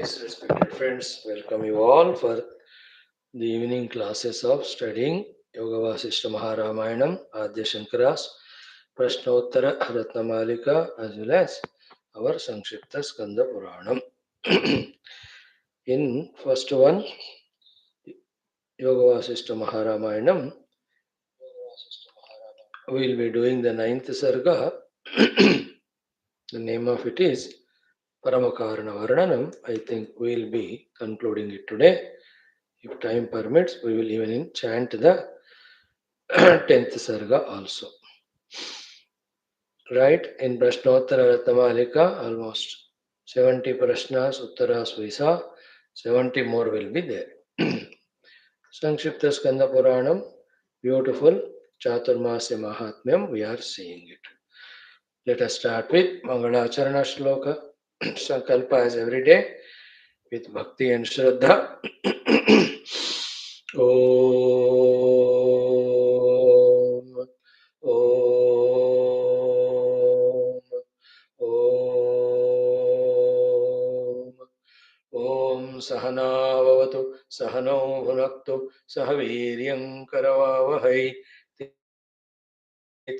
Yes, respected friends, welcome you all for the evening classes of studying Yoga Vaashishtha Maharamayam, Adya Shankaras, Prashnottara Ratnamalika, as well as our Sankshipta Skanda Puranam. In first one, Yoga Vaashishtha Maharamayam, we will be doing the ninth Sarga. The name of it is PARAMA VARNANAM. I think we will be concluding it today. If time permits, we will even chant the 10th Sarga also. Right? In Prashnottara Ratnamalika, almost 70 Prashnas, Uttaras we saw, 70 more will be there. Sankshipta Skanda Puranam, beautiful Chaturmasya Mahatmyam, we are seeing it. Let us start with Mangalacharana Shloka, Sankalpa as every day, with Bhakti and Shraddha. Om Om Om Om Sahana Vavatu Sahano Bhunaktu Sahaviryam Karavavahai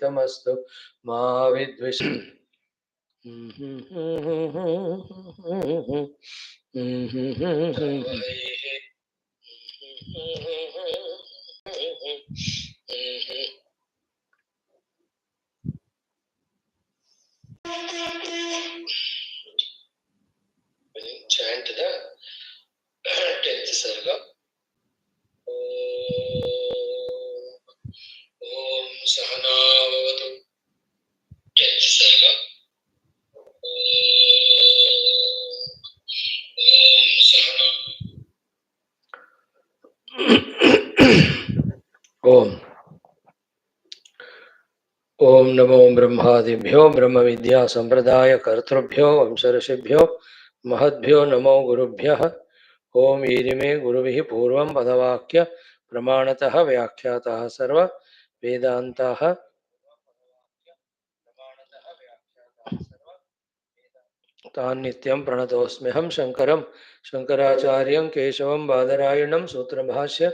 Tamastu Ma Vidvish chant the 10th Sarga. Om Sahana Vavatu 10th Sarga. Om Sahana Om Om Namo Brahmadibhyo Brahma Vidya Sampradaya Kartrubhyo Vamsarashibhyo Mahadbhyo Namo Gurubhyah Om Irime Guruvihi Purvam Padavakya Pramanataha Vyakhyaataha Sarva Vedantaha तान् नित्यं प्रणतोऽस्म्यहं शङ्करं शङ्कराचार्यं केशवं बादरायणं सूत्रभाष्य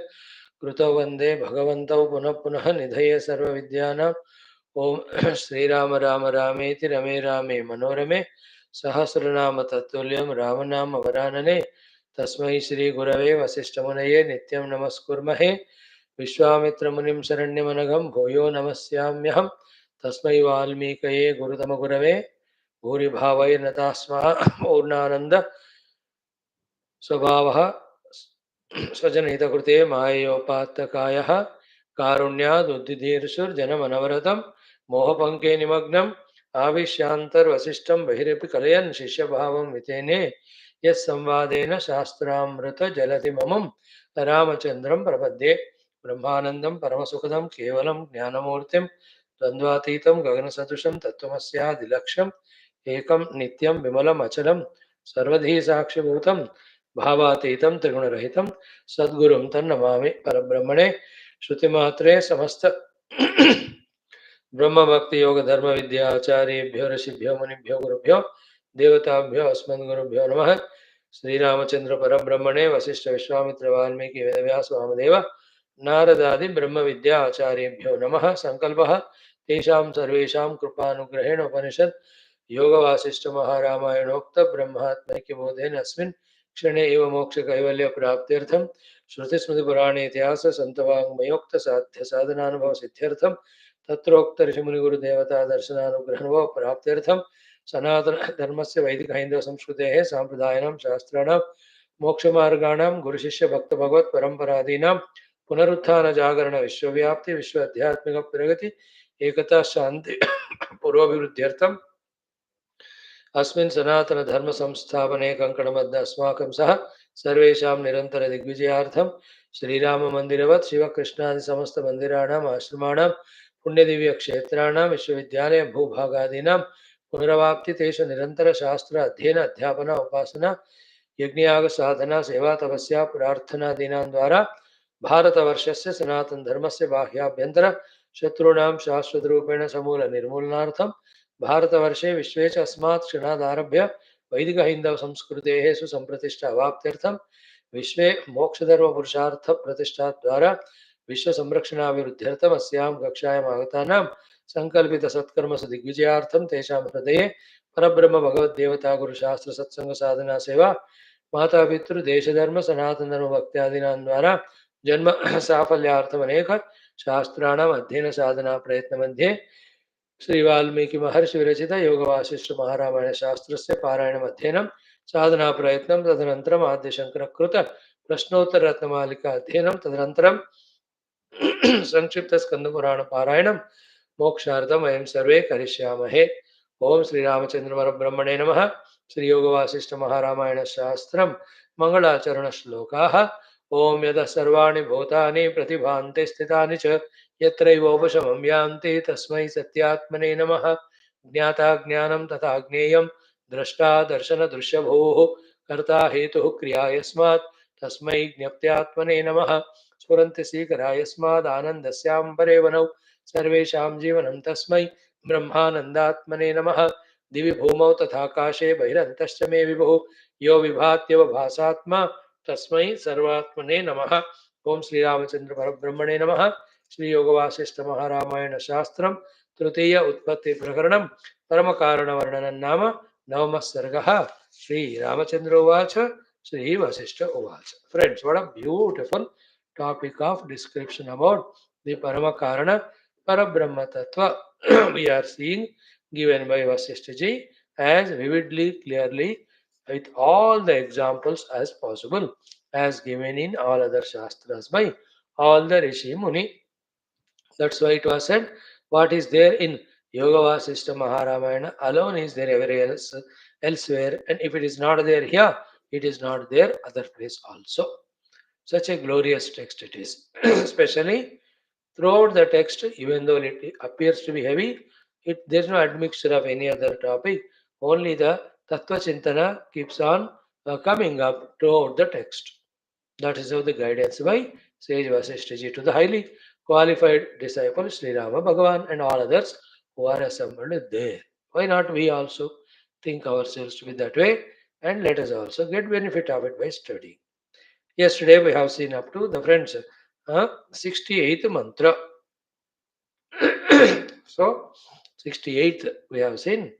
कृतौ वन्दे भगवन्तौ पुनः पुनः निधये सर्वविद्यानां ॐ श्रीराम राम रामेति रमे रामे मनोरमे सहस्रनाम तत्तुल्यं रामनाम वरानने तस्मै श्रीगुरवे वसिष्ठमुनये नित्यं नमस्कुर्महे विश्वामित्रमुनिं शरण्यमनघं भूयो नमस्याम्यहं तस्मै वाल्मीकये गुरुतमगुरवे भूरिभावै नतास्मः पूर्णानन्द स्वभावः स्वजनहितकृते माययोपात्तकायः कारुण्यादुद्धिदीर्षुर्जनमनवरतं मोहपङ्के निमग्नम् आविश्यान्तर्वसिष्ठं बहिरपि कलयन् शिष्यभावं वितेने यत्संवादेन शास्त्रामृतजलधिममं रामचन्द्रं प्रपद्ये ब्रह्मानन्दं परमसुखदं केवलं ज्ञानमूर्तिं द्वन्द्वातीतं गगनसदृशं तत्त्वमस्यादिलक्ष्यम् एकं नित्यं विमलम् अचलं सर्वधी साक्षिभूतं भावातीतं त्रिगुणरहितं सद्गुरुं तन्नमामि परब्रह्मणे श्रुतिमात्रे समस्त ब्रह्म भक्ति योग धर्म विद्या आचार्येभ्यो ऋषिभ्यो मुनिभ्यो गुरुभ्यो देवताभ्यो अस्मद्गुरुभ्यो नमः। श्रीरामचंद्र परब्रह्मणे वशिष्ठ विश्वामित्र वाल्मीकि वेदव्यास वामदेव नारदादि ब्रह्म विद्या आचार्येभ्यो नमः। संकल्पः तेषां सर्वेषां कृपानुग्रहेण उपनिषद योग वासिष्ठ महारामायणोक्त ब्रह्मात्मैक्यबोधेन अस्मिन् क्षणे एव मोक्ष कैवल्य प्राप्त्यर्थं श्रुति स्मृति पुराणे इतिहास संतवाङ्मयोक्त साध्य साधनानुभव सिद्ध्यर्थं तत्रोक्त ऋषिमुनि गुरुदेवता दर्शनानुग्रहणो प्राप्त्यर्थं सनातन धर्मस्य वैदिक हिंदू संस्कृतेः सांप्रदायिनां शास्त्राणां मोक्षमार्गाणां गुरुशिष्य भक्त भगवत परंपरादीनां पुनरुत्थान जागरण विश्वव्याप्ति विश्व आध्यात्मिक प्रगति एकता शांति पूर्वाभिवृद्ध्यर्थं अस्मिन् सनातन धर्म संस्थापने कंकणबद्ध अस्माकं सह सर्वेषां निरंतर दिग्विजयार्थं श्रीराम मंदिरवत् शिवकृष्णादि समस्त मंदिराणाम् आश्रमाणां पुण्यदिव्य क्षेत्राणां विश्वविद्यालय भूभागादीनां पुनरवाप्ति तेषु निरंतर शास्त्र अध्ययन अध्यापन उपासना यज्ञयाग साधना सेवा तपस्या प्रार्थनादीनां द्वारा भारतवर्षस्य सनातन धर्मस्य बाह्याभ्यन्तर शत्रूणां शाश्वत रूपेण समूल निर्मूलनार्थं भारतवर्षे विश्वे च अस्मात् क्षणादारभ्य वैदिक हिंदव संस्कृतेः सुसंप्रतिष्ठा अवाप्त्यर्थं विश्वे मोक्षधर्म पुरुषार्थ प्रतिष्ठा द्वारा विश्व संरक्षणाभिवृद्ध्यर्थम् अस्यां कक्षायाम् आगतानां संकल्पित सत्कर्मसु दिग्विजयार्थं तेषां हृदये परब्रह्म भगवद्देवता गुरुशास्त्र सत्संग साधना सेवा माता पितृ देश धर्म सनातन धर्म भक्त्यादीनां द्वारा जन्म साफल्यार्थम अनेक शास्त्राणाम् अध्ययन साधना प्रयत्न मध्ये श्री वाल्मीकि महर्षि विरचित योग वासिष्ठ महारामायण शास्त्रस्य पारायणम् अध्ययनं साधना प्रयत्नं तदनन्तरम् आद्यशङ्कर कृत प्रश्नोत्तर रत्नमालिका अध्ययनं तदनन्तरं संक्षिप्त स्कंद पुराण पारायणं मोक्षार्थम वयं सर्वे करिष्यामहे। ओम श्री रामचंद्र परब्रह्मणे नमः। श्री योग वासिष्ठ महारामायण शास्त्रम मंगलाचरण श्लोकाः। ओम यदः सर्वाणि भूतानि प्रतिभान्ते स्थितानि च यत्रैवोपशमं यान्ति तस्मै सत्यात्मने नमः। ज्ञाता ज्ञानं तथा ज्ञेयं द्रष्टा दर्शन दृश्यभूः कर्ता हेतुः क्रिया यस्मात् तस्मै ज्ञप्त्यात्मने नमः। स्फुरन्ति शीघ्रा यस्मादानन्दस्याम्बरे वनौ सर्वेषां जीवनं तस्मै ब्रह्मानन्दात्मने नमः। दिवि भूमौ तथाकाशे बहिरन्तश्च मे विभुः यो विभात्यवभासात्मा तस्मै सर्वात्मने नमः। ओम श्री रामचंद्र परब्रह्मणे नमः। श्री योग वासिष्ठ महारामायण शास्त्रम तृतीय उत्पत्ति प्रकरणम परम कारण वर्णनं नाम नवमः सर्गः। श्री रामचंद्र उवाच श्री वशिष्ठ उवाच। Friends, what a beautiful topic of description about the Parama Karana Parabrahma Tattva we are seeing given by Vasishtha ji as vividly, clearly, with all the examples as possible, as given in all other Shastras by all the Rishi Muni. That's why it was said, what is there in Yoga Vasishtha Maharamayana alone is there everywhere else, elsewhere, and if it is not there here, it is not there other place also. Such a glorious text it is. Especially throughout the text, even though it appears to be heavy, there is no admixture of any other topic. Only the Tattva Chintana keeps on coming up throughout the text. That is how the guidance by sage Vasishtha to the highly qualified disciple Sri Rama Bhagavan and all others who are assembled there. Why not we also think ourselves to be that way, and let us also get benefit of it by studying. Yesterday we have seen up to the friends 68th mantra. So 68th we have seen.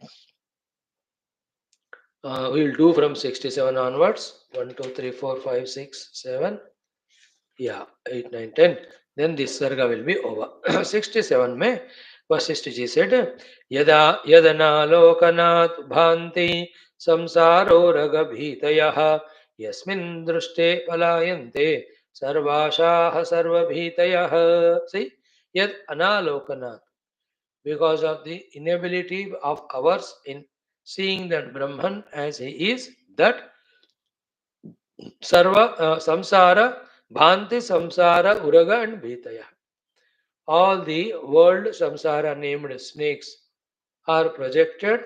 We will do from 67 onwards. 1, 2, 3, 4, 5, 6, 7. Yeah, 8, 9, 10. Then this sarga will be over. 67 में Vashishtha ji said यदा यदनालोकनात् भान्ति संसारो रगभीतयः यस्मिन् दृष्टे पलायन्ते सर्वाशाः सर्वभीतयः. See, yad analokanat, because of the inability of ours in seeing that Brahman as he is, that sarva samsara bhanti samsara uraga and bhitaya. All the world samsara named snakes are projected,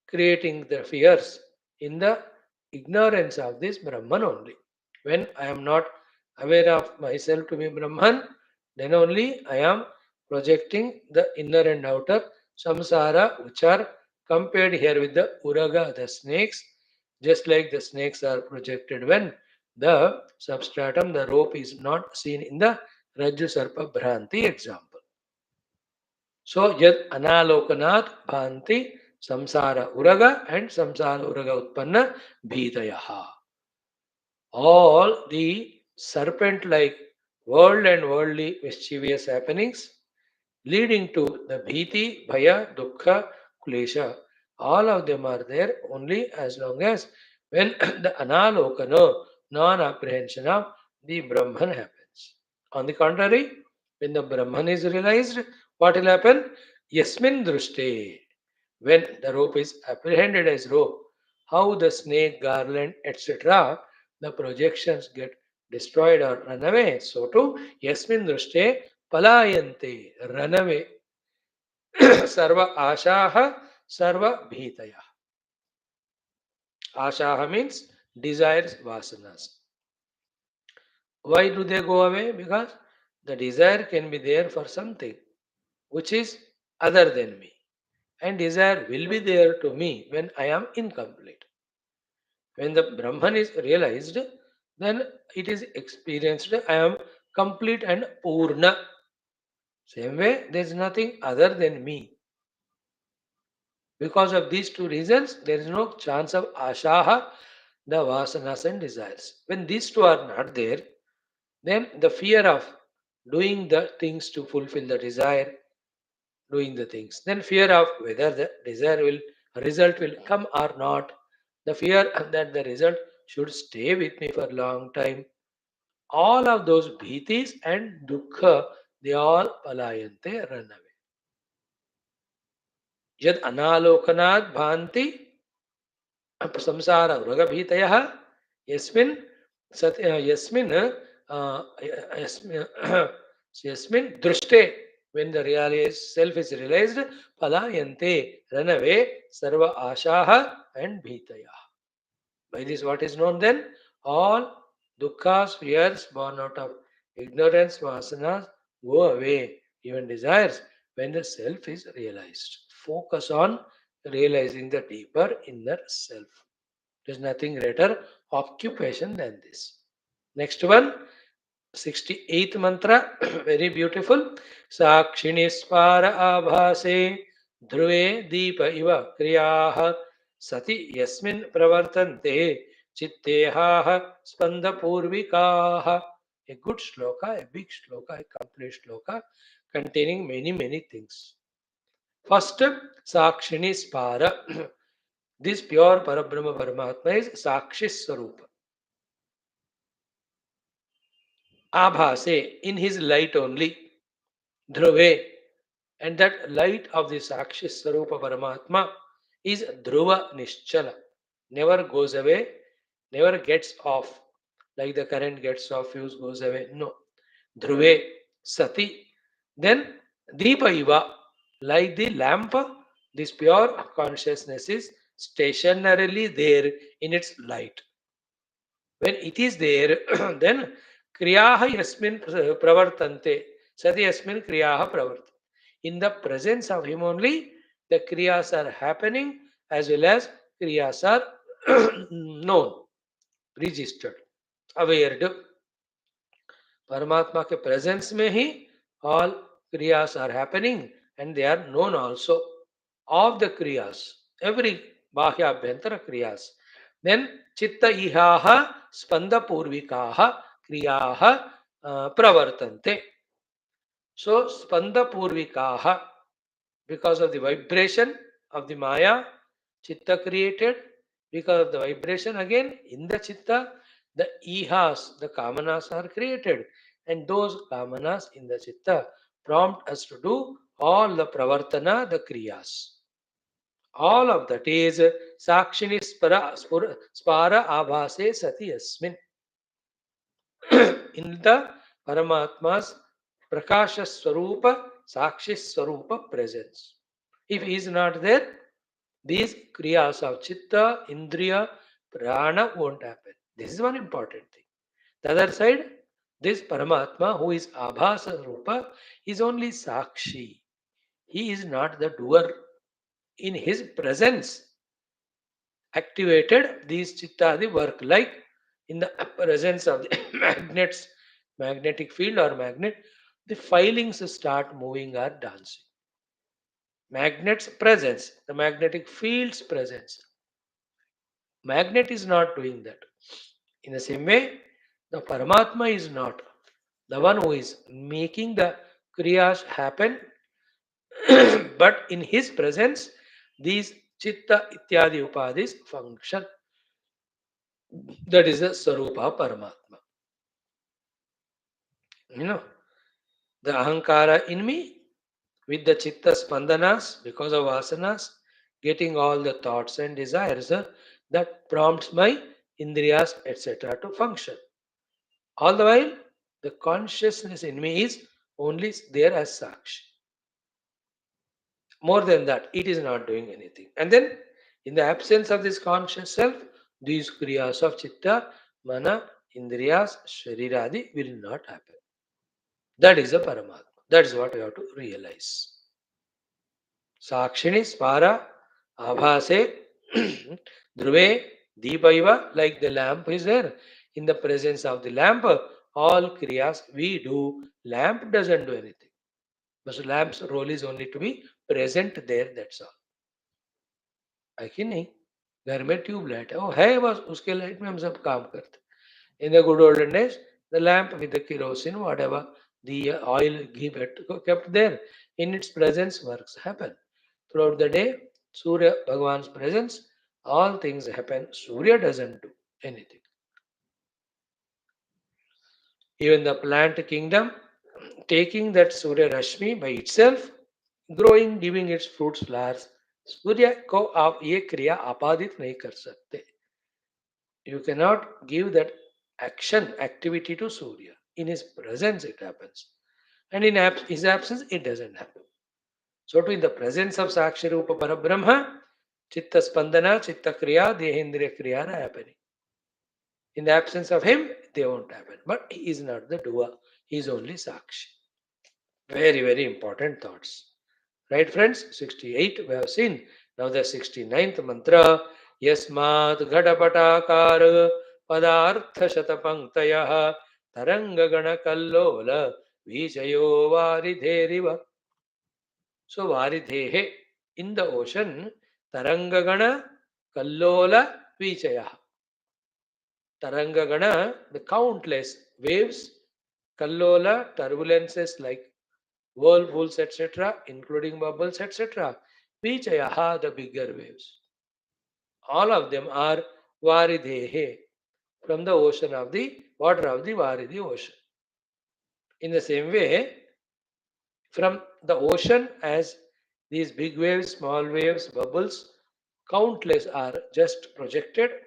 creating the fears in the ignorance of this Brahman only. When I am not aware of myself to be Brahman, then only I am projecting the inner and outer samsara, which are compared here with the uraga, the snakes, just like the snakes are projected when the substratum, the rope, is not seen in the Rajju Sarpa Bhranti example. So, yad analokanat bhanti samsara uraga and samsara uraga utpanna bhitayaha. All the serpent like world and worldly mischievous happenings leading to the bhiti, bhaya, dukkha, klesha, all of them are there only as long as when the analokana, non-apprehension of the Brahman happens. On the contrary, when the Brahman is realized, what will happen? Yasmin drushte. When the rope is apprehended as rope, how the snake, garland, etc., the projections get destroyed or run away. So too, yasmin drushte palayante, run away. Sarva ashaha, sarva bhitaya. Ashaha means desires, vasanas. Why do they go away? Because the desire can be there for something which is other than me. And desire will be there to me when I am incomplete. When the Brahman is realized, then it is experienced. I am complete and Purna. Same way, there is nothing other than me. Because of these two reasons, there is no chance of ashaha, the vasanas and desires. When these two are not there, then the fear of doing the things to fulfill the desire, doing the things, then fear of whether the desire will result will come or not, the fear that the result should stay with me for a long time, all of those bhitis and dukkha, they all palayante, run away. Yad analokanat bhanti संसार मृगभीतयः यस्मिन् यस्मिन् यस्मिन् दृष्टे when the realized self is realized palayante, run away sarva ashaha and bhitaya. By this what is known then? All dukkhas, fears born out of ignorance, vasanas go away, even desires, when the self is realized. Focus on realizing the deeper inner self. There is nothing greater occupation than this. Next one, 68th mantra, very beautiful. Sakshini spara abhase dhruve deepa iva kriyaha sati yasmin pravartante chittehaha spanda purvikaha. A good shloka, a big shloka, a complete shloka containing many things. First, Sakshini spara. This pure Parabrahma Paramatma is Sakshi Swarupa. Abhase, in his light only. Dhruve, and that light of the Sakshi Swarupa Paramatma is Dhruva Nischala. Never goes away, never gets off. Like the current gets off, fuse goes away. No. Dhruve, Sati. Then Deepa Iva, like the lamp, this pure consciousness is stationarily there in its light. When it is there, then kriyaha yasmin pravartante, sati yasmin kriyaha pravartante. In the presence of him only, the kriyas are happening as well as kriyas are known, registered, awared. Paramatma ke presence mein hi all kriyas are happening and they are known also of the kriyas, every bahya abhyantara kriyas. Then chitta ihaha spanda purvikaha kriyaha pravartante. So spanda purvikaha, because of the vibration of the maya, chitta created, because of the vibration again in the chitta, the ihas, the kamanas are created, and those kamanas in the chitta prompt us to do all the pravartana, the kriyas. All of that is Sakshini Spara Abhase Sati Asmin. In the Paramatma's Prakasha Swarupa, Sakshi Swarupa presence. If he is not there, these kriyas of Chitta, Indriya, Prana won't happen. This is one important thing. The other side, this Paramatma who is Abhasa Rupa is only Sakshi. He is not the doer. In his presence, activated these chitta work, like in the presence of the magnets, magnetic field or magnet, the filings start moving or dancing. Magnet's presence, the magnetic field's presence. Magnet is not doing that. In the same way, the Paramatma is not the one who is making the kriyas happen, but in his presence, these chitta ityadi upadis function. That is the Sarupa Paramatma. You know, the Ahankara in me with the Chitta Spandanas because of Vasanas, getting all the thoughts and desires that prompts my Indriyas etc. to function. All the while, the consciousness in me is only there as Sakshi. More than that, it is not doing anything. And then, in the absence of this conscious self, these Kriyas of Chitta, Mana, Indriyas, Shariradi will not happen. That is the Paramatma. That is what you have to realize. Sakshini Spara Abhase Dhruve Deepaiva, like the lamp is there. In the presence of the lamp, all kriyas we do, lamp doesn't do anything. But lamp's role is only to be present there, that's all. है कि नहीं? घर में tubelight है, वो है बस, उसके लाइट में हम सब काम करते. In the good olden days, the lamp with the kerosene, whatever, the oil ghee kept there, in its presence works happen. Throughout the day, Surya Bhagwan's presence, all things happen. Surya doesn't do anything. Even the plant kingdom, taking that Surya Rashmi by itself, growing, giving its fruits, flowers, सूर्य को आप ये क्रिया आपादित नहीं कर सकते. You cannot give that action, activity to Surya. In his presence it happens. And in his absence it doesn't happen. So to in the presence of Sakshi Rupa Parabrahma, Chitta Spandana, Chitta Kriya, Dehendriya Kriya are happening. In the absence of him, they won't happen. But he is not the doer. He is only Sakshi. Very, very important thoughts. Right, friends? 68 we have seen. Now the 69th mantra. Yasmat Ghadapatakara Padartha Shatapanktayah Taranga Gana Kallola Vijayo Varidheriva. So Varidhehe, in the ocean, Tarangagana Kallola Vichaya. Tarangagana, the countless waves, Kallola, turbulences like whirlpools, etc., including bubbles, etc. Vichayaha, the bigger waves. All of them are Varidhehe, from the ocean of the water of the Varidhi ocean. In the same way, from the ocean, as these big waves, small waves, bubbles, countless are just projected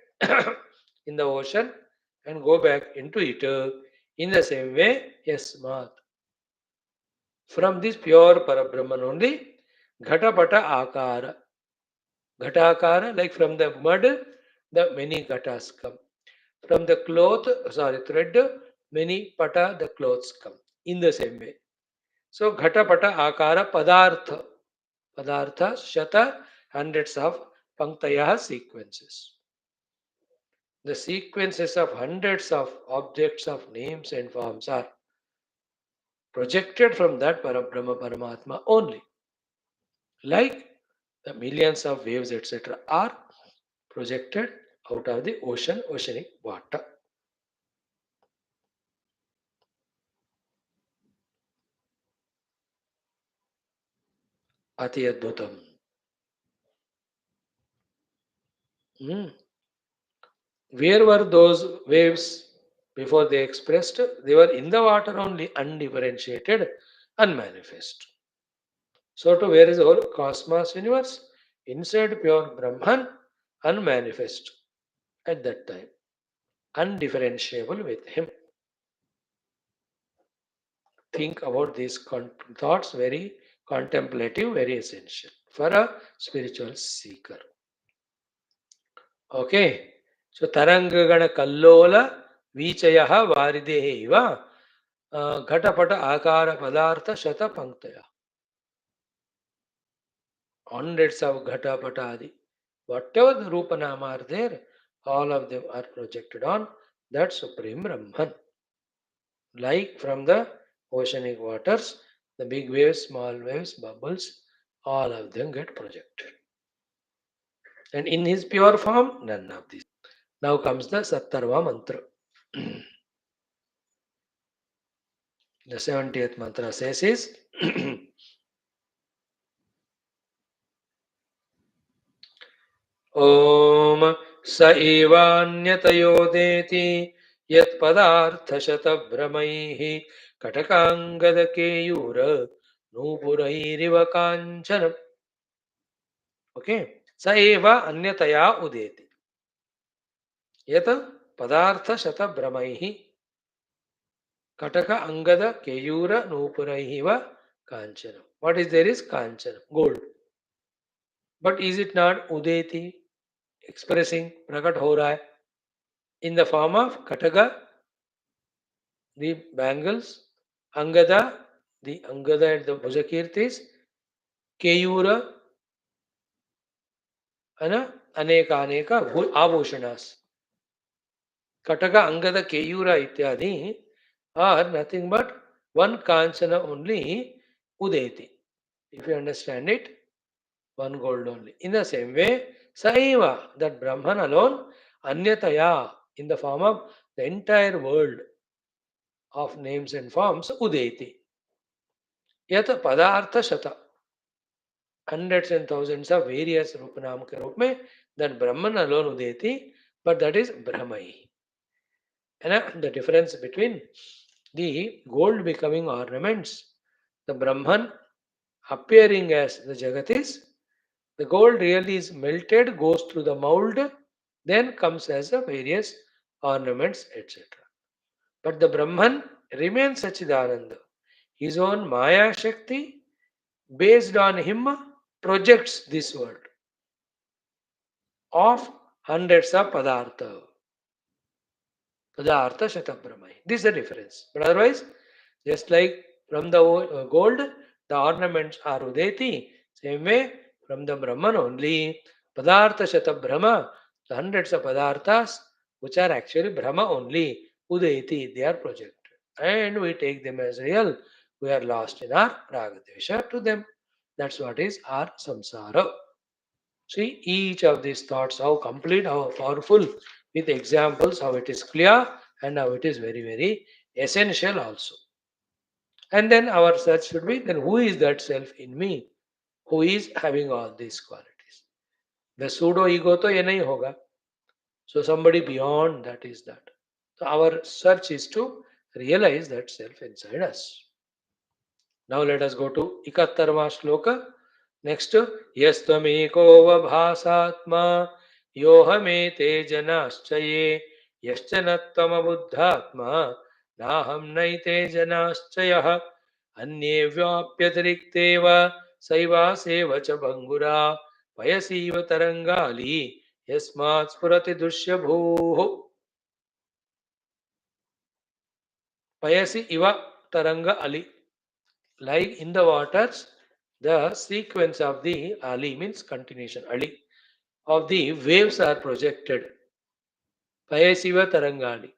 in the ocean and go back into it. In the same way, Yasmat. From this pure Parabrahman only, Ghatapata Akara. Ghatakara, like from the mud, the many ghatas come. From the thread, many pata, the clothes come. In the same way. So, Ghatapata Akara Padartha. Padartha, Shata, hundreds of Panktayah sequences. The sequences of hundreds of objects of names and forms are projected from that Parabrahma Paramatma only. Like the millions of waves, etc., are projected out of the oceanic water. Ati Adbhutam. Where were those waves before they expressed? They were in the water only, undifferentiated, unmanifest. So, to where is the whole cosmos universe? Inside pure Brahman, unmanifest at that time, undifferentiable with him. Think about these thoughts, very contemplative, very essential for a spiritual seeker. Okay, so Tarangagana Kallola Vichayaha Varidehiva Ghatapata Akara Padartha Shata Panktaya. Hundreds of Ghatapatadi. Whatever the Rupanama are there, all of them are projected on that Supreme Brahman. Like from the oceanic waters, the big waves, small waves, bubbles, all of them get projected. And in his pure form, none of these. Now comes the Sattarva mantra. The 70th mantra says is Om Sa Evanyatayodeti Yat Padartha Shata Brahmaihi Katakangada Keyura Nupurairiva Kanchanam. Okay. Sa Eva Anyataya Udeti Yat Padartha Shata Brahmaihi Kataka Angada Keyura Nupuraihiva Kanchanam. What is there is Kanchanam, gold. But is it not Udeti, expressing Prakat ho raha hai in the form of Kataga, the bangles, Angada, the Angada and the Bhujakirtis, Keyura, aneka abhushanas. Kataka, Angada, Keyura ityadi are nothing but one Kanchana only Udeti. If you understand it, one gold only. In the same way, Saiva, that Brahman alone, Anyataya, in the form of the entire world of names and forms, Udeti. Yat Padartha Shata, hundreds and thousands of various Rupanam ke roop mein, that Brahman alone Udeti, but that is Brahmai. And the difference between the gold becoming ornaments, the Brahman appearing as the Jagat is, the gold really is melted, goes through the mold, then comes as a various ornaments, etc. But the Brahman remains Sachidananda. His own Maya Shakti, based on him, projects this world of hundreds of Padartha. Padartha Shatabrahmai. This is the difference. But otherwise, just like from the gold, the ornaments are Udeti. Same way, from the Brahman only, Padartha Shatabrahma, the hundreds of Padarthas, which are actually Brahma only, Udeti, they are projected. And we take them as real. We are lost in our Ragadesha to them. That's what is our samsara. See each of these thoughts, how complete, how powerful, with examples, how it is clear and how it is very, very essential also. And then our search should be, then who is that self in me who is having all these qualities? The pseudo ego to ye nahi hoga. So somebody beyond that is that. So our search is to realize that self inside us. Now let us go to 71 shloka. Next, yastameko vabhasatma yohamete janaschaye yaschanattam buddhatma naham naite janaschayah अन्ये व्याप्यतिरिक्तेव सैवासेव च भङ्गुरा पयसीव तरङ्गाली यस्मात् स्फुरति दुष्यभूः पयसि इव तरङ्ग ali. Like in the waters, the sequence of the ali means continuation, ali, of the waves are projected. Payasiva Tarangani.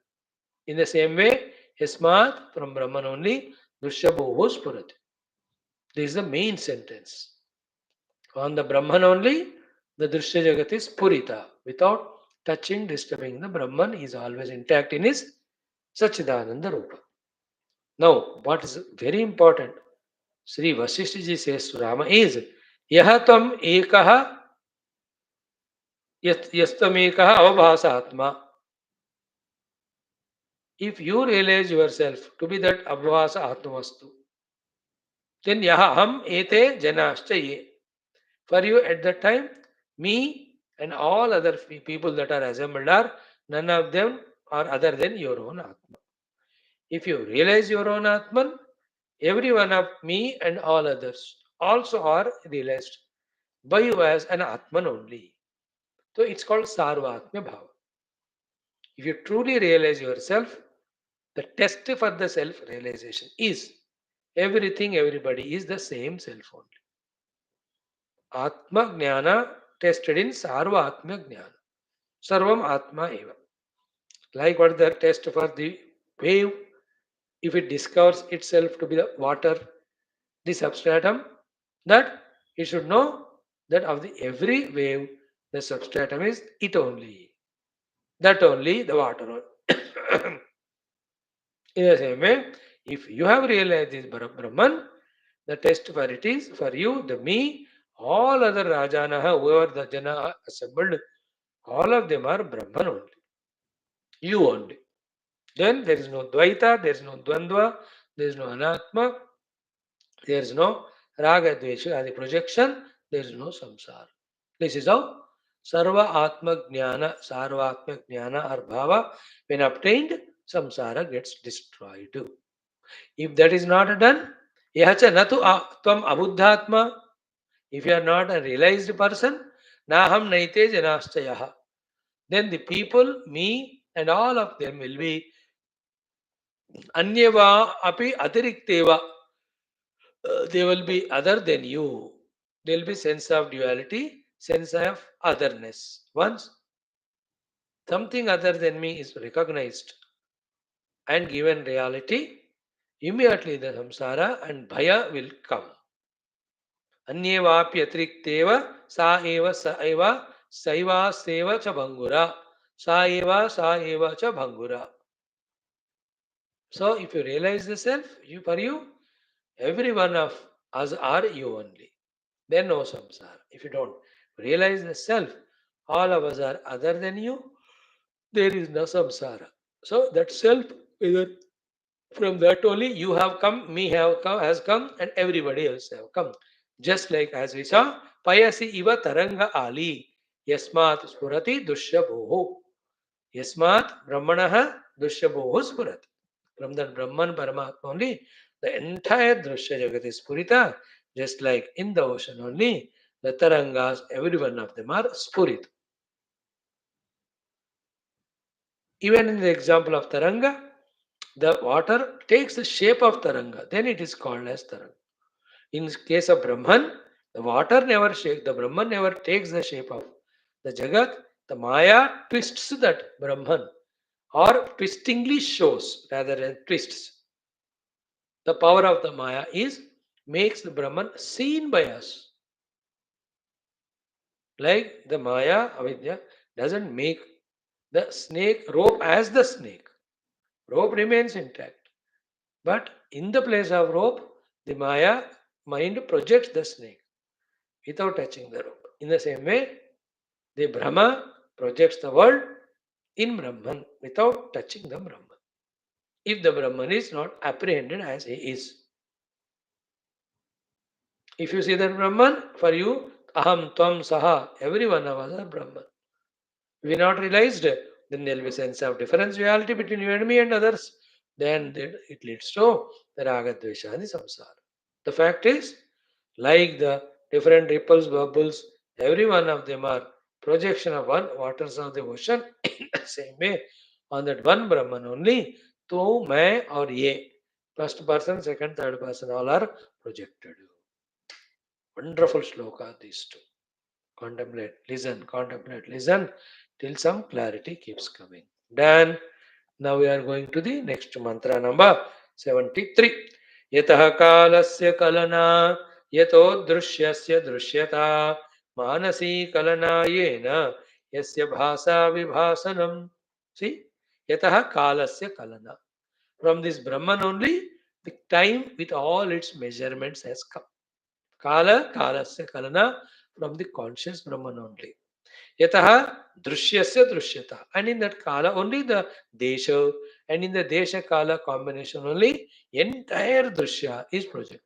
In the same way, Yasmat from Brahman only, Dushabhu Spurat. This is the main sentence. On the Brahman only, the Drishya Jagat is Purita. Without touching, disturbing the Brahman, he is always intact in his Sachidananda Rupa. Now, what is very important, Sri Vaashishtha ji says to Rama is, Yahatam Ekaha Yastamekaha Avabhasa Atma. If you realize yourself to be that Abhavasa Atmavastu, then Yaham Ete Janascha Ye. For you at that time, me and all other people that are assembled are none of them are other than your own Atma. If you realize your own Atman, every one of me and all others also are realized by you as an Atman only. So it's called Sarvatma Bhava. If you truly realize yourself, the test for the self realization is everything, everybody is the same self only. Atma Jnana tested in Sarvatma Jnana. Sarvam Atma Eva. Like what the test for the wave, if it discovers itself to be the water, the substratum, that it should know that of the every wave, the substratum is it only. That only the water. In the same way, if you have realized this Brahman, the test for it is for you, the me, all other Rajanaha, whoever the Jana assembled, all of them are Brahman only. You only. Then there is no Dvaita, there is no Dvandva, there is no Anatma, there is no Raga Dvesha, the projection, there is no Samsara. This is how Sarva Atma Jnana, Sarva Atma Jnana or Bhava, when obtained, Samsara gets destroyed. If that is not done, yacha natu tvam abuddhatma, if you are not a realized person, naham naite janaschayaha, then the people, me and all of them will be anyeva api atirikteva. They will be other than you. There will be sense of duality, sense of otherness. Once something other than me is recognized and given reality, immediately the samsara and bhaya will come. अन्येवाप्यतिरिक्तेव सा एव सैवा save च भंगुरा सा एव च भंगुरा. So if you realize the self, for you, every one of us are you only. Then no samsara. If you don't realize the self, all of us are other than you, there is no samsara. So that self, from that only you have come, me have come, has come, and everybody else have come. Just like as we saw, payasi iva taranga ali, yasmat spurati dushyabhoho. Yasmat brahmanaha dushyabhoho spurat. From that Brahman Paramatma only, the entire Drushya Jagat is Spurita, just like in the ocean only, the Tarangas, every one of them are Spurit. Even in the example of Taranga, the water takes the shape of Taranga, then it is called as Taranga. In case of Brahman, the water never shakes, the Brahman never takes the shape of the Jagat, the Maya twists that Brahman or twistingly shows rather than twists. The power of the Maya is makes the Brahman seen by us. Like the Maya, Avidya, doesn't make the snake rope as the snake. Rope remains intact. But in the place of rope, the Maya mind projects the snake without touching the rope. In the same way, the Brahma projects the world in Brahman without touching the Brahman. If the Brahman is not apprehended as he is. If you see that Brahman, for you, Aham, Tvam, Saha, every one of us are Brahman. If we not realized, then there will be sense of differentiality between you and me and others. Then it leads to the Raga, Dvesha, and the Samsara. The fact is, like the different ripples, bubbles, every one of them are projection of one waters of the ocean. In the same way, on that one Brahman only, tu, main, or ye. First person, second, third person, all are projected. Wonderful shloka, these two. Contemplate, listen till some clarity keeps coming. Then, now we are going to the next mantra number 73. Yatah kalasya kalana yato drishyasya drishyata manasi kalana yena yasya bhasa vibhasanam. See, yatah kalasya kalana. From this Brahman only, the time with all its measurements has come. Kalasya kalana, from the conscious Brahman only. Yataha drishyasya drishyata. And in that kala only the desha, and in the desha kala combination only entire drishya is projected.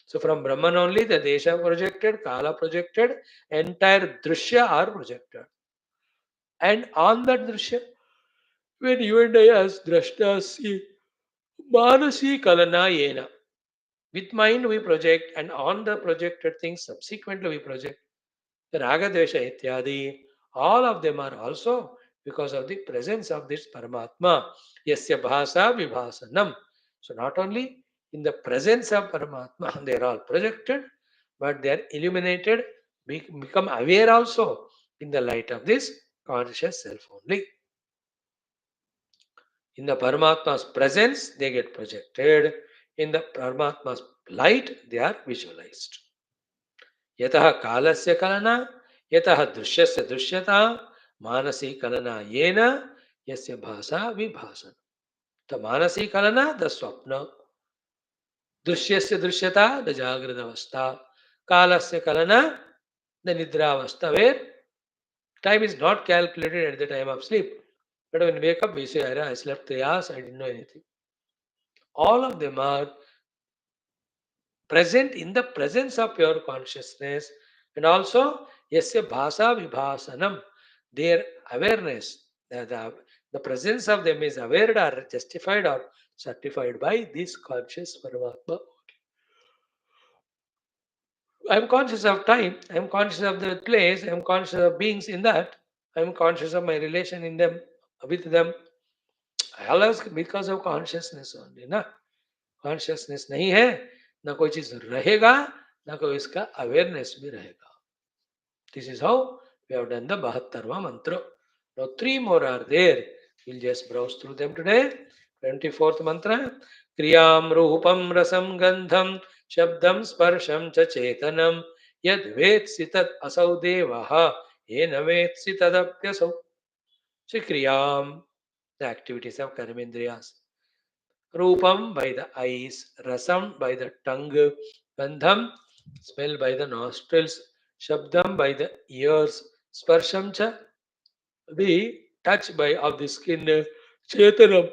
So from Brahman only the desha projected, kala projected, entire drishya are projected. And on that drishya, when you and I as drashtas see manasi kalana yena, with mind we project, and on the projected things subsequently we project. The Raga, Dvesha, Ityadi, all of them are also because of the presence of this Paramatma. Yasya Bhasa Vibhasanam. So not only in the presence of Paramatma, they are all projected, but they are illuminated, become aware also in the light of this conscious self only. In the Paramatma's presence, they get projected. In the Paramatma's light, they are visualized. यतः कालस्य कलना यतः दृश्यस्य दृश्यता मानसी कलना येन यस्य भाषा विभासन. The Mansi Kalna, the स्वप्न, दृश्यस्य दृश्यता, the जागृत अवस्था, कालस्य कलना, the nidra अवस्था, where time is not calculated at the time of sleep, but when we wake up we say I slept 3 hours, I didn't know anything. All of them are present in the presence of pure consciousness, and also yasya bhasa vibhasanam, their awareness, the presence of them is aware or justified or certified by this conscious Paramatma. I am conscious of time, I am conscious of the place, I am conscious of beings in that, I am conscious of my relation in them, with them. All is because of consciousness only, na. Consciousness नहीं है, ना कोई चीज रहेगा, ना कोई इसका awareness भी रहेगा. This is how we have done the Bahattarva mantra. Now 3 more are there. We'll just browse through them today. 24th mantra. Kriyam Rupam Rasam Gandham Shabdam Sparsham Cha Chetanam Yad Vetsi Tad Asau Devaha Yena Vetsi Tadapyasau. So Kriyam, the activities of Karmendriyas. Rupam by the eyes, Rasam by the tongue, Gandham smell by the nostrils, Shabdam by the ears, Sparsham cha the touch by of the skin, Chetanam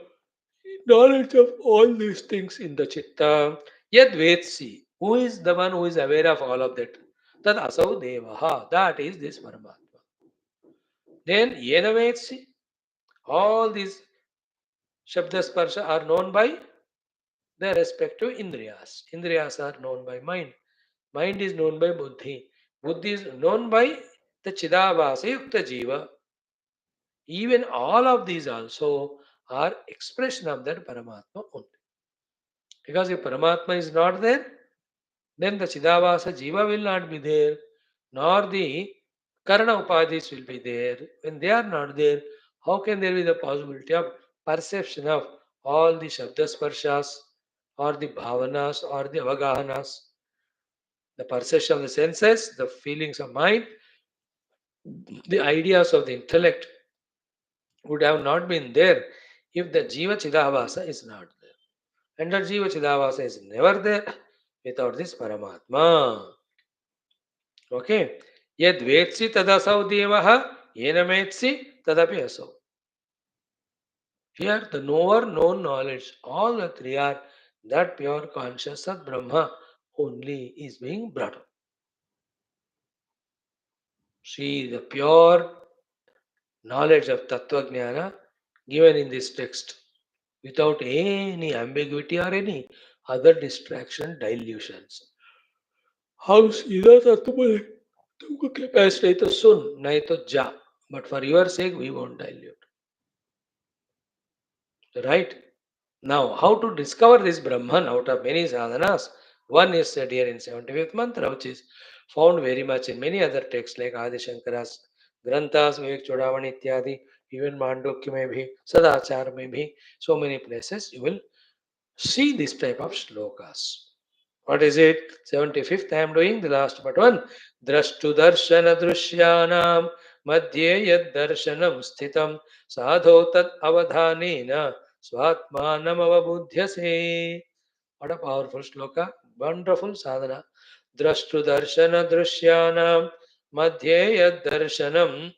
knowledge of all these things in the chitta. Yad Vetsi, who is the one who is aware of all of that? That Asau Devaha, that is this Paramatma. Then Yena Vetsi, all these Shabda Sparsha are known by their respective Indriyas. Indriyas are known by mind. Mind is known by Buddhi. Buddhi is known by the Chidavasa Yukta Jiva. Even all of these also are expression of that Paramatma only. Because if Paramatma is not there, then the Chidavasa Jiva will not be there, nor the Karana Upadhis will be there. When they are not there, how can there be the possibility of perception of all the Shabda Sparshas or the Bhavanas or the Avagahanas? The perception of the senses, the feelings of mind, the ideas of the intellect would have not been there if the Jiva Chidavasa is not there. And that Jiva Chidavasa is never there without this Paramatma. Okay? Yad vetsi tadasau devaha, yena metsi tadapi asau. Here, the knower, known knowledge, all the three are that pure conscious Sat Brahma only is being brought up. See the pure knowledge of Tattva Jnana given in this text without any ambiguity or any other distraction, dilutions. How सीधा तत्व बोले तुमको capacity नहीं तो सुन नहीं तो जा but for your sake we won't dilute. Right? Now, how to discover this Brahman out of many sadhanas? One is said here in 75th mantra, which is found very much in many other texts like Adi Shankara's Granthas, Vivek Chodavani Ityadi, even Mandukya may be, Sadachar may be, so many places you will see this type of shlokas. What is it? 75th I am doing, the last but one. Drashtu darshana drushyanam madhye yad darshanam sthitam sadho tat avadhanena swatmanam avabudhyase. What a powerful shloka. Wonderful sadhana. Drashtu darshana drushyanam madhye yad darshanam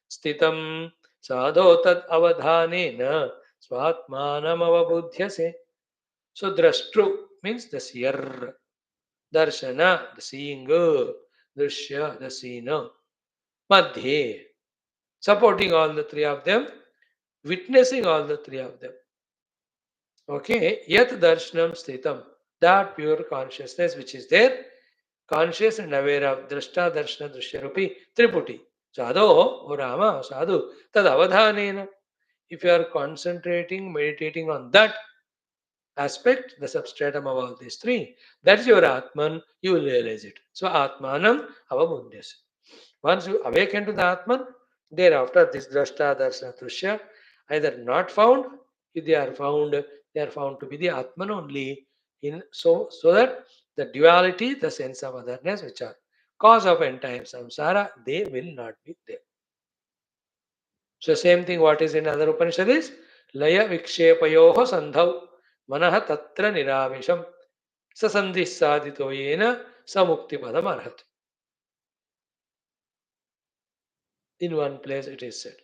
sthitam sadho tat avadhanena swatmanam avabudhyase. So drashtru means the seer, darshana, the seeing, drishya, the seer, madhye, supporting all the three of them, witnessing all the three of them. Okay, yat darshanam sthitam, that pure consciousness which is there, conscious and aware of drashta, darshana, drishyarupi, triputi. Sadho, O Rama, sadhu, tad avadhanena. If you are concentrating, meditating on that aspect, the substratum of all these three, that's your Atman, you will realize it. So Atmanam avabundyas. Once you awaken to the Atman, thereafter this drashta, darshana, trushya, either not found, if they are found to be the Atman only. In so that the duality, the sense of otherness, which are cause of entire samsara, they will not be there. So same thing what is in other Upanishad is Laya Vikshepayoho Sandhau Manaha Tatra Niravisham Sasandhi Sadhito Yena Samukti Padam Arhat. In one place it is said.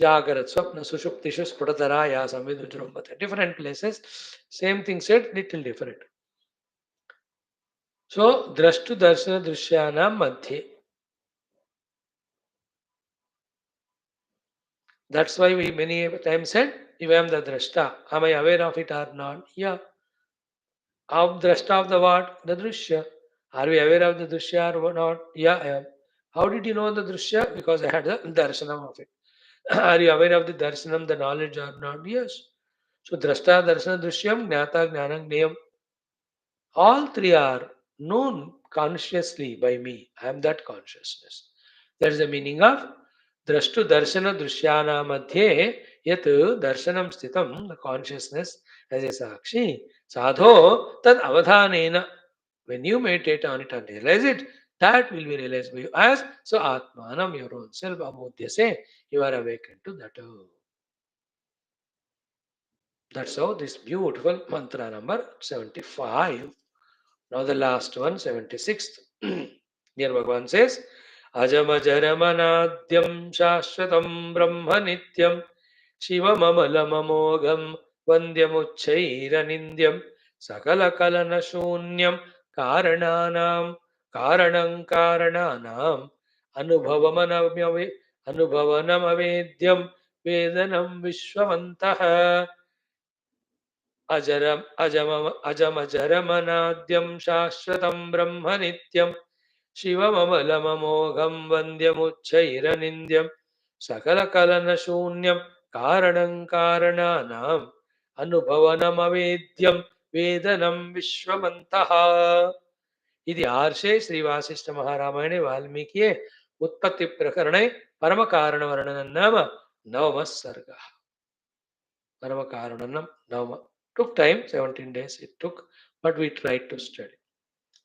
Jagarat Swapna Sushuptishu Sputataraya Samvidujrumbate. Different places, same thing said, little different. So Drashtu Darshana Drishyanam Madhye. That's why we many times said, if I am the drashta, am I aware of it or not? Yeah. Of drashta of the what? The drishya. Are we aware of the drishya or not? Yeah, I am. How did you know the drishya? Because I had the darshanam of it. Are you aware of the darshanam, the knowledge or not? Yes. So drashta, darshana, drishyam, jnata, jnanam, gnayam. All three are known consciously by me. I am that consciousness. That is the meaning of drashtu darshana drishyana madhye yat darshanam sthitam, the consciousness as a sakshi. Sadho tad avadhanena. When you meditate on it and realize it, that will be realized by you as so atmanam, your own self, amudhyase, you are awakened to that. That's how this beautiful mantra number 75. Now the last one, 76th. Here Bhagavan says, Ajamajaramanadhyam shashvatam brahma nityam shivamamalamamogam vandyamuchairanindhyam sakala kalana shunyam karananam karanam anubhavanam avedyam vedanam vishwamantah अजमजरमनाद्यं शाश्वतं ब्रह्म नित्यं शिवममलममोघं वन्द्यमुच्चैरनिन्द्यं सकलकलनशून्यं कारणं कारणानाम् अनुभवनमवेद्यं वेदनं विश्वमन्तः. ఇది ఆర్షే శ్రీ వాసిష్ఠ మహారామాయణే వాల్మీకి ఉత్పత్తి ప్రకరణే పరమ కారణ వర్ణనం నామ నవమ సర్గ. పరమ కారణం నవమ. Took time, 17 days it took, but we tried to study.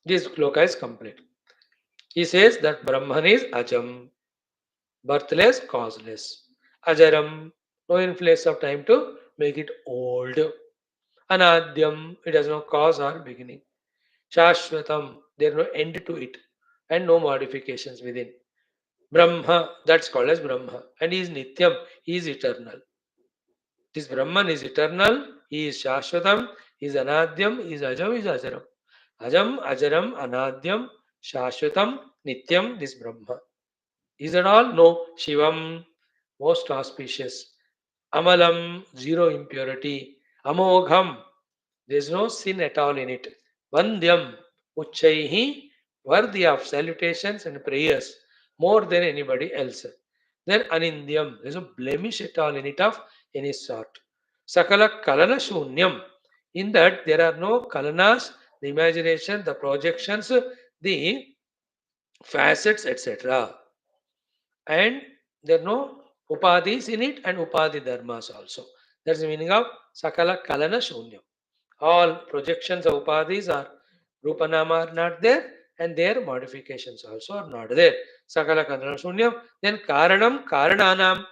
This shloka is complete. He says that Brahman is Ajam, birthless, causeless. Ajaram, no influence of time to make it old. Anadyam, it has no cause or beginning. Shashvatam, there is no end to it and no modifications within. Brahma, that's called as Brahma. And he is Nityam, he is eternal. This Brahman is eternal, he is Shashvatam, he is Anadyam, he is Ajam, he is Ajaram. Ajam, Ajaram, Anadyam, Shashvatam, Nityam, this Brahma. Is that all? No. Shivam, most auspicious. Amalam, zero impurity. Amogham, there is no sin at all in it. Vandyam, Uchaihi, worthy of salutations and prayers more than anybody else. Then Anindyam, there is no blemish at all in it of any sort. Sakala Kalana Shunyam, in that there are no kalanas, the imagination, the projections, the facets, etc. And there are no upadhis in it and upadhi dharmas also. That's the meaning of Sakala Kalana Shunyam. All projections of upadhis are Rupanama are not there and their modifications also are not there. Sakala Kalana Shunyam. Then Karanam Karananam.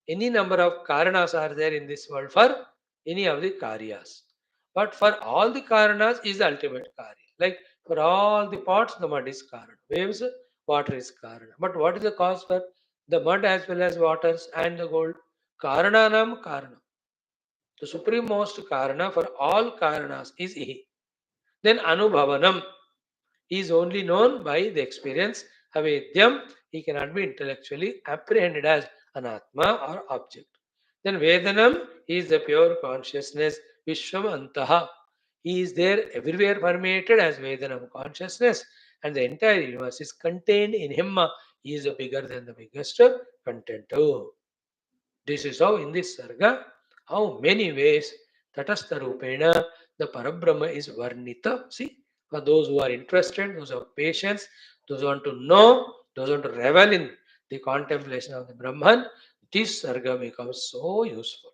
Any number of Karanas are there in this world for any of the Karyas. But for all the Karanas is the ultimate Karya. Like for all the pots, the mud is Karana. Waves, water is Karana. But what is the cause for the mud as well as waters and the gold? Karananam Karana. The supreme most Karana for all Karanas is He. Then Anubhavanam is only known by the experience. Avedyam, he cannot be intellectually apprehended as an Atma or object. Then Vedanam is the pure consciousness, Vishwamantaha. He is there everywhere permeated as Vedanam consciousness, and the entire universe is contained in him. He is bigger than the biggest content. This is how in this Sarga, how many ways Tatastha Rupena, the Parabrahma is Varnita. See, for those who are interested, those who have patience, those who want to know, those who want to revel in the contemplation of the Brahman, this Sarga becomes so useful.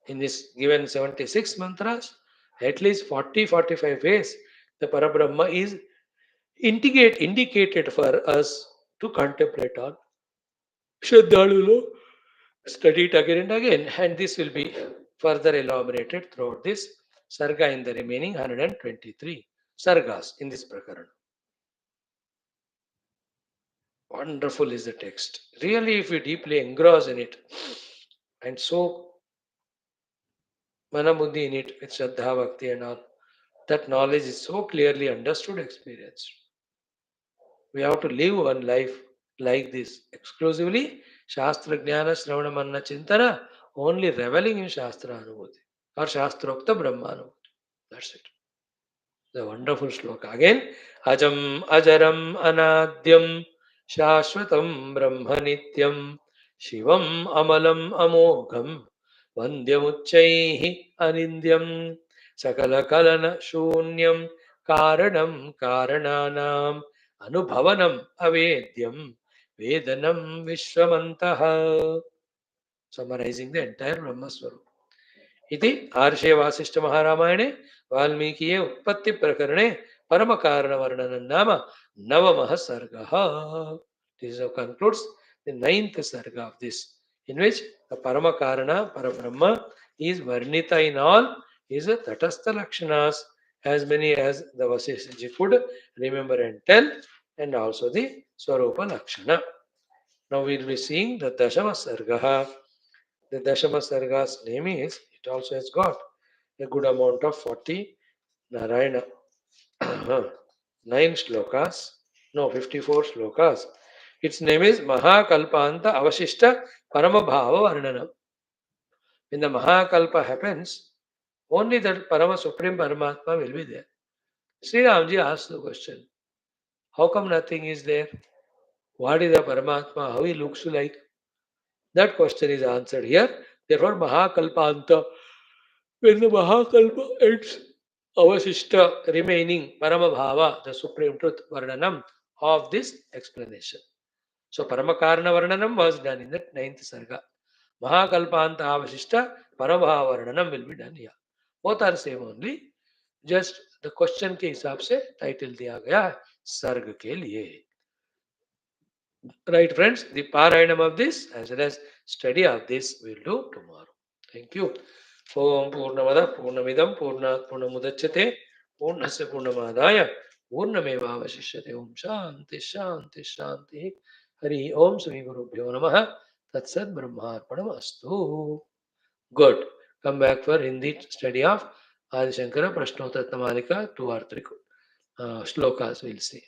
In this given 76 mantras, at least 40-45 ways, the Parabrahma is indicated for us to contemplate on. Shraddhalulo, study it again and again, and this will be further elaborated throughout this Sarga in the remaining 123 Sargas in this Prakarana. Wonderful is the text. Really, if we deeply engross in it and so Manabuddhi in it with Shraddha, Bhakti and all, that knowledge is so clearly understood, experienced. We have to live one life like this, exclusively Shastra Jnana Shravana Manna Chintana, only reveling in Shastra Anubhuti or Shastrokta Brahma Anubhuti. That's it. The wonderful shloka. Again, Ajam Ajaram Anadyam Shashvatam Brahma Nityam Shivam Amalam Amogham Vandyamuchaihi Anindyam Sakala Kalana Shunyam Karanam Karananam Anubhavanam Avedyam Vedanam Vishwamantaha. Summarizing the entire Brahmaswarupa. इति आर्षे वासिष्ठ महारामायणे वाल्मीकिये उत्पत्ति प्रकरणे परम कारण वर्णनं नाम नवमः सर्गः. This concludes the ninth sarga of this, in which the Parama Karana, Parabrahma, is Varnita in all his Tatastha Lakshanas, as many as the Vasishtha could remember and tell, and also the Swarupa Lakshana. Now we will be seeing the Dashama Sarga. The Dashama Sarga's name is, it also has got a good amount of 40 Narayana. 9 shlokas, no, 54 shlokas. Its name is Mahakalpanta Avashishta Paramabhava Varnanam. When the Mahakalpa happens, only that Parama Supreme Paramatma will be there. Sri Ramji asked the question, how come nothing is there? What is the Paramatma? How he looks like? That question is answered here. Therefore, Mahakalpanta, when the Mahakalpa ends, Avashishta remaining Paramabhava, the Supreme Truth Varnanam of this explanation. So Paramakarana Varnanam was done in the 9th Sarga. Mahakalpanta Avashishta Paramabhava Varnanam will be done here. Both are same only. Just the question के हिसाब से title दिया गया सर्ग के लिए. Right, friends, the Parayanam of this as well as study of this we will do tomorrow. Thank you. Om Purnamada Purnamidam Purnat Purnamudachyate Purnasya Purnamadaya Purnameva Vashishyate. Om Shanti Shanti Shanti. Hari Om Sri Gurubhyo Namaha. Tatsad Brahmarpanam Astu. Good. Come back for Hindi study of Adi Shankara Prashnottara Malika 2 or 3 shlokas we'll see.